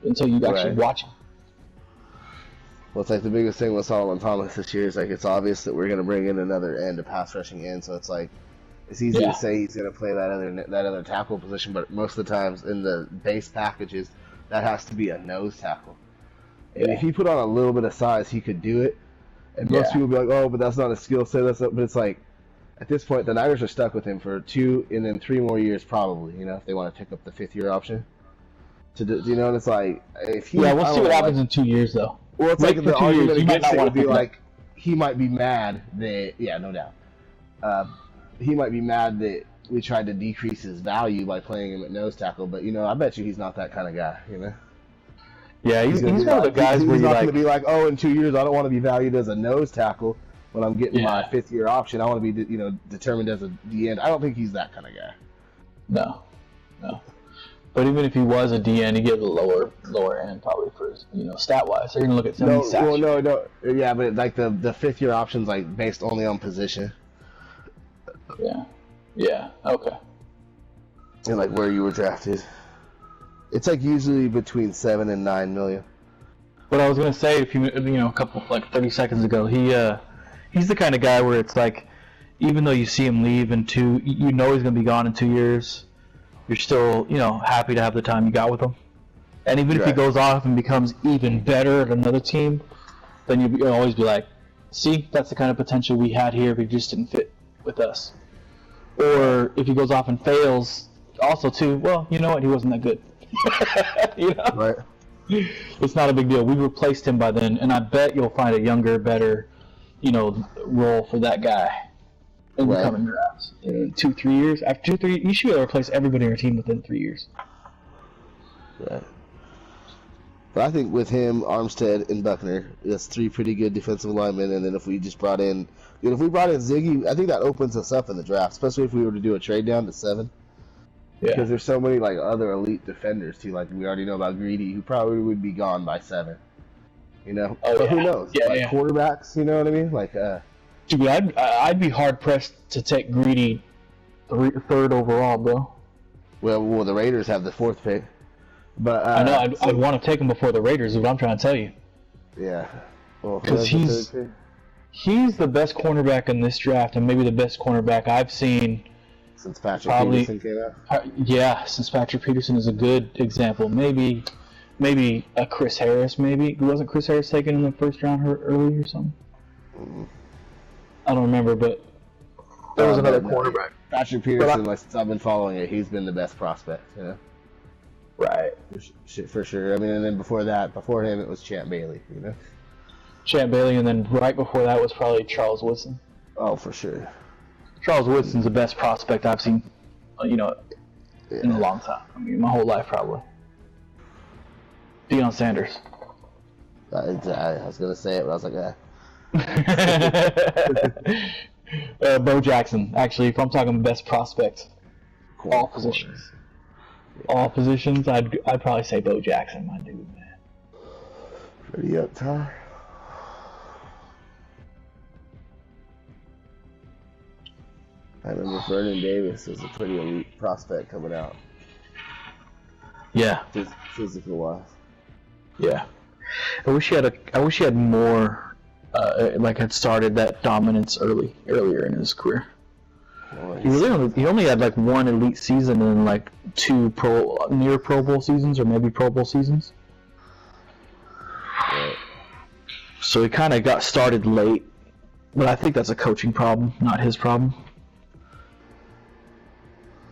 until you actually watch him. Well, it's like the biggest thing with Solomon Thomas this year is like it's obvious that we're going to bring in another end, a pass rushing end. So it's like it's easy to say he's going to play that other tackle position, but most of the times in the base packages, that has to be a nose tackle. And if he put on a little bit of size, he could do it. And most people be like, "Oh, but that's not a skill set." But it's like at this point, the Niners are stuck with him for 2 and then 3 more years, probably. You know, if they want to pick up the 5th-year option. To do, you know, and it's like if he. Yeah, we'll see what happens in 2 years, though. Well, it's like the argument against it would be like he might be mad that no doubt. He might be mad that we tried to decrease his value by playing him at nose tackle, but I bet you he's not that kind of guy. Yeah, he's one of the guys where he's not going to be like, oh, in 2 years I don't want to be valued as a nose tackle when I'm getting my 5th-year option. I want to be determined as a D end. I don't think he's that kind of guy. No. But even if he was a D end, he'd get the lower end probably for stat wise. So you're gonna look at 70 sacks. No. Yeah, but like the 5th-year option's like based only on position. Yeah. Okay. And like where you were drafted. It's like usually between 7 and 9 million. What I was gonna say, a couple 30 seconds ago, he's the kind of guy where it's like, even though you see him leave in 2, he's gonna be gone in 2 years. You're still, happy to have the time you got with him. And even if he goes off and becomes even better at another team, then you'll always be like, see, that's the kind of potential we had here, but he just didn't fit with us. Or if he goes off and fails, also too, well, you know what, he wasn't that good. Right. It's not a big deal. We replaced him by then, and I bet you'll find a younger, better, role for that guy in the coming drafts. In 2-3 years, after 2-3, you should be able to replace everybody on your team within 3 years. Right. But I think with him, Armstead, and Buckner, that's 3 pretty good defensive linemen. And then if we just brought in, Ziggy, I think that opens us up in the draft, especially if we were to do a trade down to 7. Yeah. Because there's so many other elite defenders too. Like we already know about Greedy, who probably would be gone by 7. But who knows? Quarterbacks, you know what I mean? Dude, I'd be hard pressed to take Greedy 3rd overall, bro. Well, the Raiders have the 4th pick, but I know I'd want to take him before the Raiders. Is what I'm trying to tell you. Yeah, because he's the best cornerback in this draft, and maybe the best cornerback I've seen since Patrick Peterson came out. Since Patrick Peterson is a good example. Maybe a Chris Harris. Maybe wasn't Chris Harris taken in the 1st round early or something? Mm-hmm. I don't remember, but there was another cornerback. Patrick Peterson, since I've been following it, he's been the best prospect, Right. For sure. I mean, and then before him, it was Champ Bailey, Champ Bailey, and then right before that was probably Charles Woodson. Oh, for sure. Charles Woodson's the best prospect I've seen, in a long time. I mean, my whole life, probably. Deion Sanders. I was going to say it, but I was like, Bo Jackson. Actually, if I'm talking best prospect, all positions. All positions, I'd probably say Bo Jackson, my dude, man. Pretty up, Ty. I remember Vernon Davis was a pretty elite prospect coming out. Yeah. Physical wise. Yeah. I wish he had more. Had started that dominance earlier in his career. Well, he only had 1 elite season and 2 near Pro Bowl seasons, or maybe Pro Bowl seasons. Right. So he kind of got started late, but I think that's a coaching problem, not his problem.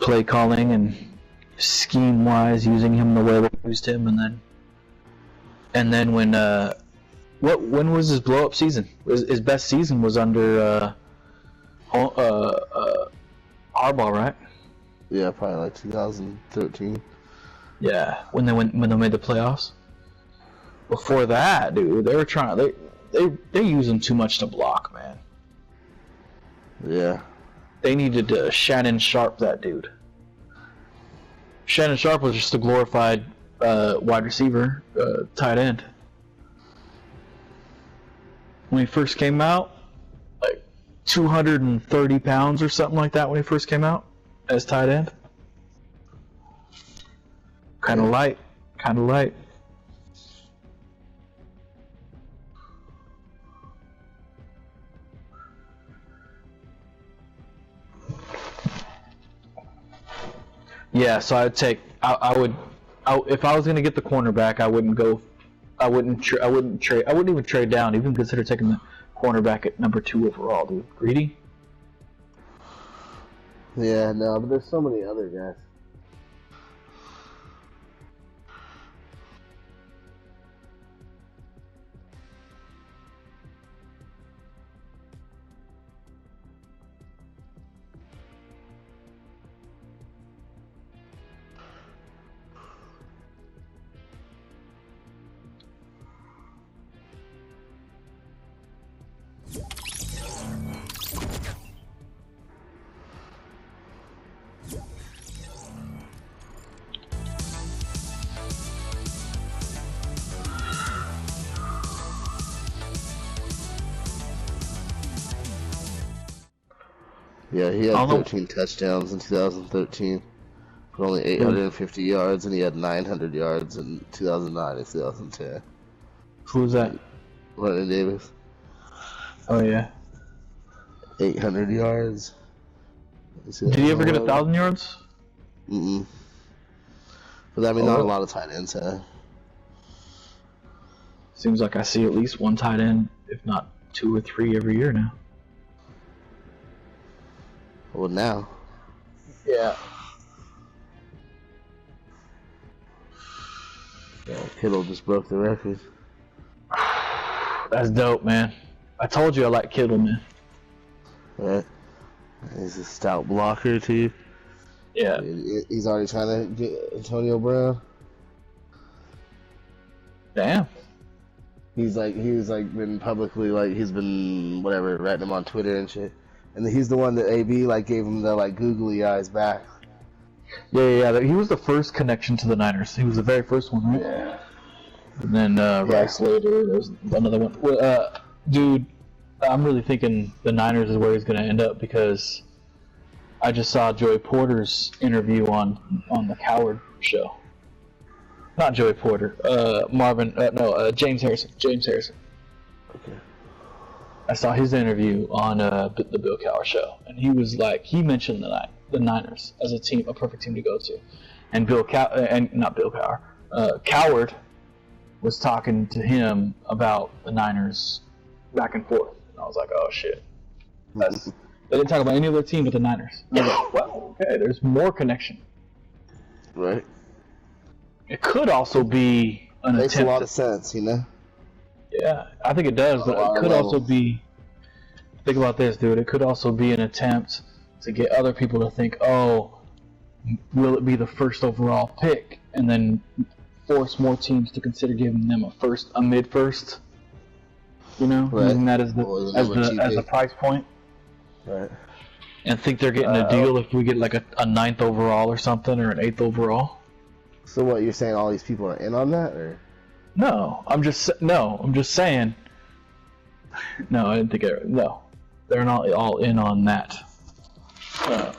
Play calling and scheme wise, using him the way they used him, and then when was his blow up season? His best season was under Harbaugh, right? Yeah, probably 2013. Yeah, when they made the playoffs. Before that, dude, they were trying. They use him too much to block, man. Yeah. They needed to Shannon Sharp that dude. Shannon Sharp was just a glorified wide receiver, tight end. When he first came out, 230 pounds or something like that when he first came out as tight end. Kind of light. Yeah, so I'd take. If I was gonna get the cornerback, I wouldn't go. I wouldn't trade. I wouldn't even trade down. Even consider taking the cornerback at number 2 overall, dude. Greedy. Yeah, no, but there's so many other guys. Yeah, he had 13 touchdowns in 2013 for only 850 yards, and he had 900 yards in 2009 and 2010. Who was that? Vernon Davis. Oh yeah. 800 yards. Did he ever get 1,000 yards? Mm-mm. But I mean, not a lot of tight ends have. Seems like I see at least one tight end, if not 2 or 3 every year now. Well, now. Yeah. Yeah, Kittle just broke the record. That's dope, man. I told you I like Kittle, man. Right. He's a stout blocker, too. Yeah. He's already trying to get Antonio Brown. Damn. He was been publicly, he's been, whatever, writing him on Twitter and shit. And he's the one that AB, gave him the, googly eyes back. Yeah. He was the first connection to the Niners. He was the very first one, right? Yeah. And then Rice later, there's another one. Well, dude, I'm really thinking the Niners is where he's going to end up, because I just saw Joey Porter's interview on the Coward show. Not Joey Porter. James Harrison. James Harrison. Okay. I saw his interview on the Bill Cowher show, and he was he mentioned the Niners as a team, a perfect team to go to, and Coward was talking to him about the Niners back and forth, and I was like, oh shit, they didn't talk about any other team but the Niners. And I was like, well, okay, there's more connection. Right. It could also be an Makes attempt. a lot of sense, you know. Yeah, I think it does, but it could also be. Think about this, dude. It could also be an attempt to get other people to think, oh, will it be the first overall pick, and then force more teams to consider giving them a mid-first. You know, right. Using that as the price point. Right. And think they're getting a deal if we get a 9th overall or something, or an 8th overall. So what, you're saying all these people are in on that, or? No, I'm just saying. No, I didn't think no, they're not all in on that. You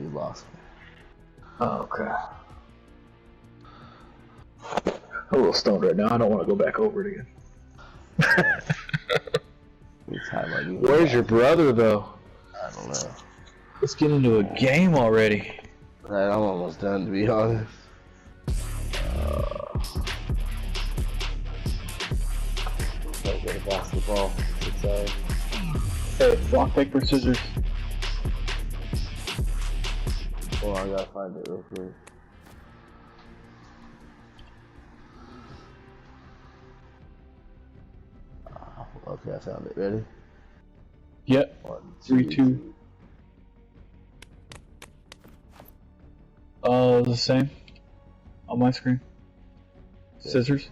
lost me. Oh, okay. I'm a little stoned right now. I don't want to go back over it again. Where's your brother, though? I don't know. Let's get into a game already. Right, I'm almost done, to be honest. Let's get a basketball. Excited. Hey, rock, paper, scissors. Hold on, I gotta find it real quick. Okay, I found it. Ready? Yep. 1, 3, 2. The same. On my screen. Yeah. Scissors.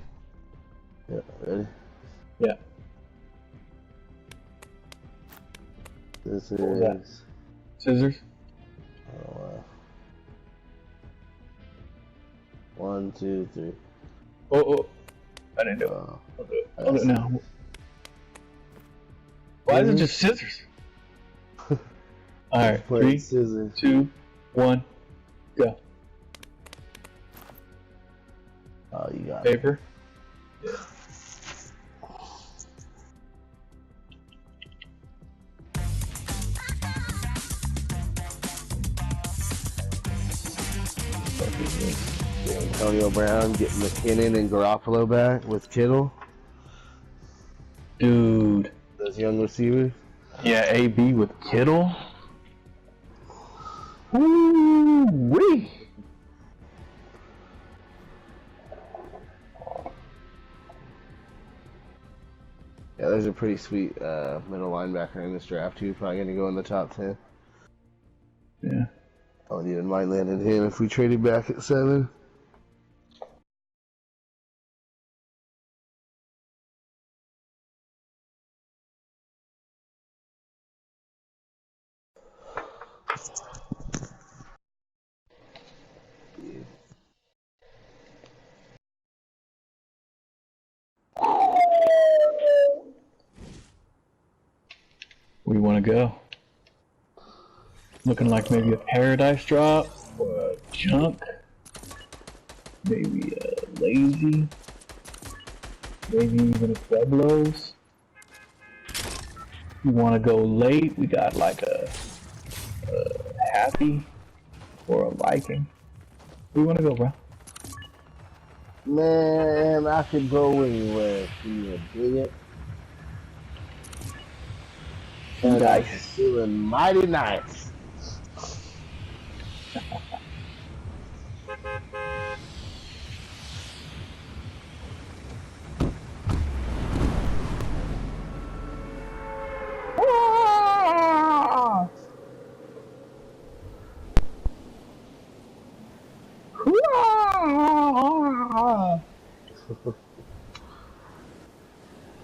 Yeah, ready? Yeah. Scissors. What was that? Scissors. Oh, 1, 2, 3. Oh. I didn't do it. I'll do it. I'll do it now. Why is it just scissors? Alright, 3, 2, 1, go. Oh, you got paper? Yeah. Antonio Brown getting McKinnon and Garoppolo back with Kittle. Dude. Those young receivers. Yeah, AB with Kittle. Woo-wee. Yeah, there's a pretty sweet middle linebacker in this draft too. Probably going to go in the top 10. Yeah. I wouldn't even mind landing him if we traded back at 7. Where do you want to go? Looking like maybe a paradise drop or a junk. Maybe a lazy. Maybe even a Pueblos. You want to go late? We got like a happy or a Viking. Where you want to go, bro? Man, I could go anywhere. You dig it? Nice. Feeling mighty nice.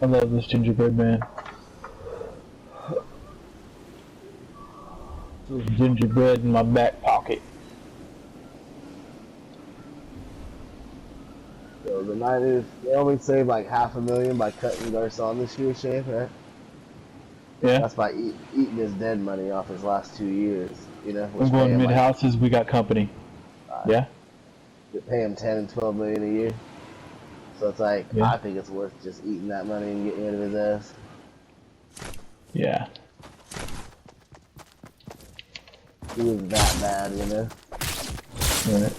I love this gingerbread man. There's gingerbread in my back pocket. So the Niners, they only saved like $500,000 by cutting Garcon this year, Shane, right? Yeah. That's by eating his dead money off his last 2 years, you know? I'm going mid houses. We got company. Yeah. Pay him 10 and 12 million a year. So it's like, yeah. I think it's worth just eating that money and getting rid of his ass. Yeah. He was that bad, you know? Right.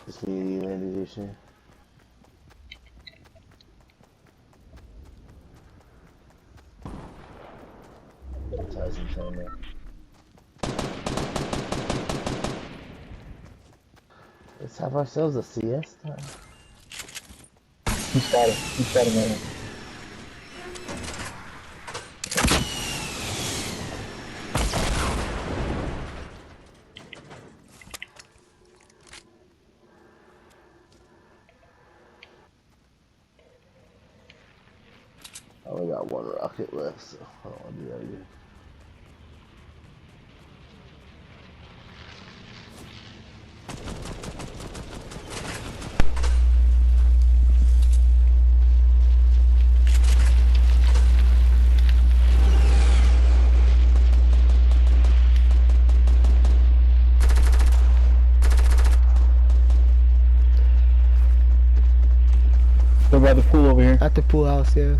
Just me and you landed your shit. Tyson showing up. Let's have ourselves a siesta. He's starting right now. I only got one rocket left, so I don't want to do that again. Go by the pool over here. At the pool house, yeah.